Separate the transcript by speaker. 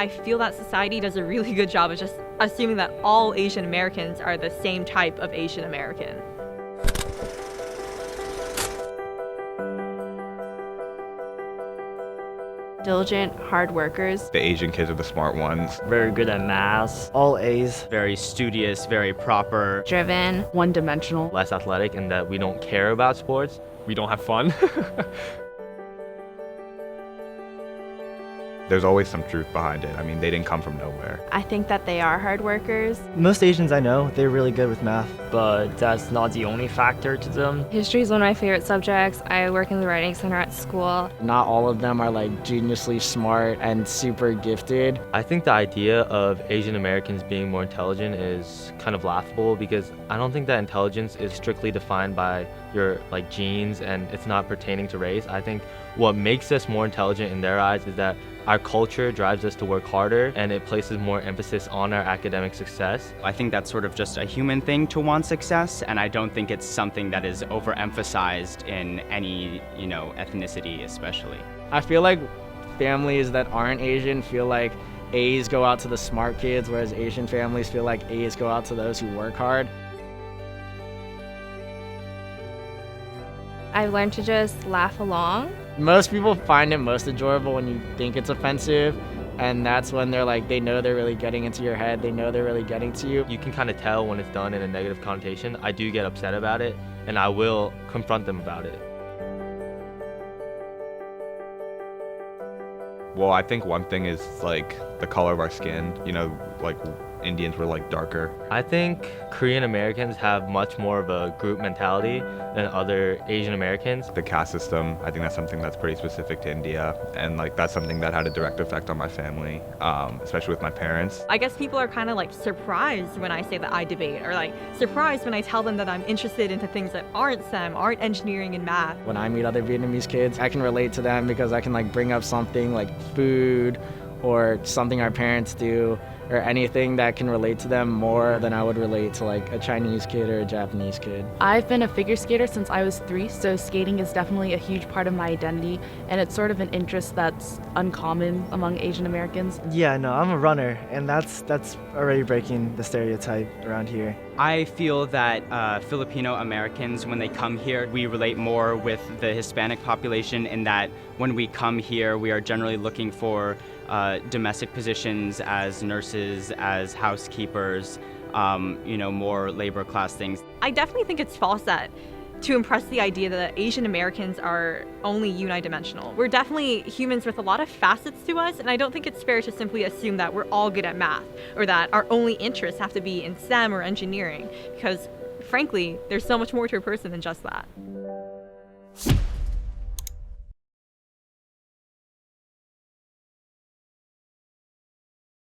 Speaker 1: I feel that society does a really good job of just assuming that all Asian Americans are the same type of Asian American.
Speaker 2: Diligent, hard workers.
Speaker 3: The Asian kids are the smart ones.
Speaker 4: Very good at math.
Speaker 5: All A's.
Speaker 6: Very studious, very proper.
Speaker 2: Driven. One-dimensional.
Speaker 4: Less athletic in that we don't care about sports.
Speaker 7: We don't have fun.
Speaker 3: There's always some truth behind it. I mean, they didn't come from nowhere.
Speaker 2: I think that they are hard workers.
Speaker 5: Most Asians I know, they're really good with math.
Speaker 4: But that's not the only factor to them.
Speaker 8: History is one of my favorite subjects. I work in the writing center at school.
Speaker 9: Not all of them are like geniusly smart and super gifted.
Speaker 4: I think the idea of Asian Americans being more intelligent is kind of laughable because I don't think that intelligence is strictly defined by your genes and it's not pertaining to race. I think what makes us more intelligent in their eyes is that our culture drives us to work harder and it places more emphasis on our academic success.
Speaker 6: I think that's sort of just a human thing to want success, and I don't think it's something that is overemphasized in any, ethnicity especially.
Speaker 9: I feel like families that aren't Asian feel like A's go out to the smart kids, whereas Asian families feel like A's go out to those who work hard.
Speaker 8: I've learned to just laugh along.
Speaker 9: Most people find it most enjoyable when you think it's offensive, and that's when they know they're really getting into your head, they know they're really getting to you.
Speaker 4: You can kind of tell when it's done in a negative connotation. I do get upset about it and I will confront them about it.
Speaker 3: Well, I think one thing is the color of our skin. Indians were darker.
Speaker 4: I think Korean Americans have much more of a group mentality than other Asian Americans.
Speaker 3: The caste system, I think that's something that's pretty specific to India, and that's something that had a direct effect on my family, especially with my parents.
Speaker 1: I guess people are kind of surprised when I say that I debate, or surprised when I tell them that I'm interested into things that aren't STEM, aren't engineering and math.
Speaker 9: When I meet other Vietnamese kids, I can relate to them because I can bring up something like food or something our parents do, or anything that can relate to them more than I would relate to a Chinese kid or a Japanese kid.
Speaker 2: I've been a figure skater since I was 3, so skating is definitely a huge part of my identity, and it's sort of an interest that's uncommon among Asian Americans.
Speaker 5: Yeah, no, I'm a runner, and that's already breaking the stereotype around here.
Speaker 6: I feel that Filipino Americans, when they come here, we relate more with the Hispanic population in that when we come here, we are generally looking for domestic positions as nurses, as housekeepers, more labor class things.
Speaker 1: I definitely think it's false that to impress the idea that Asian Americans are only unidimensional. We're definitely humans with a lot of facets to us, and I don't think it's fair to simply assume that we're all good at math or that our only interests have to be in STEM or engineering, because frankly, there's so much more to a person than just that.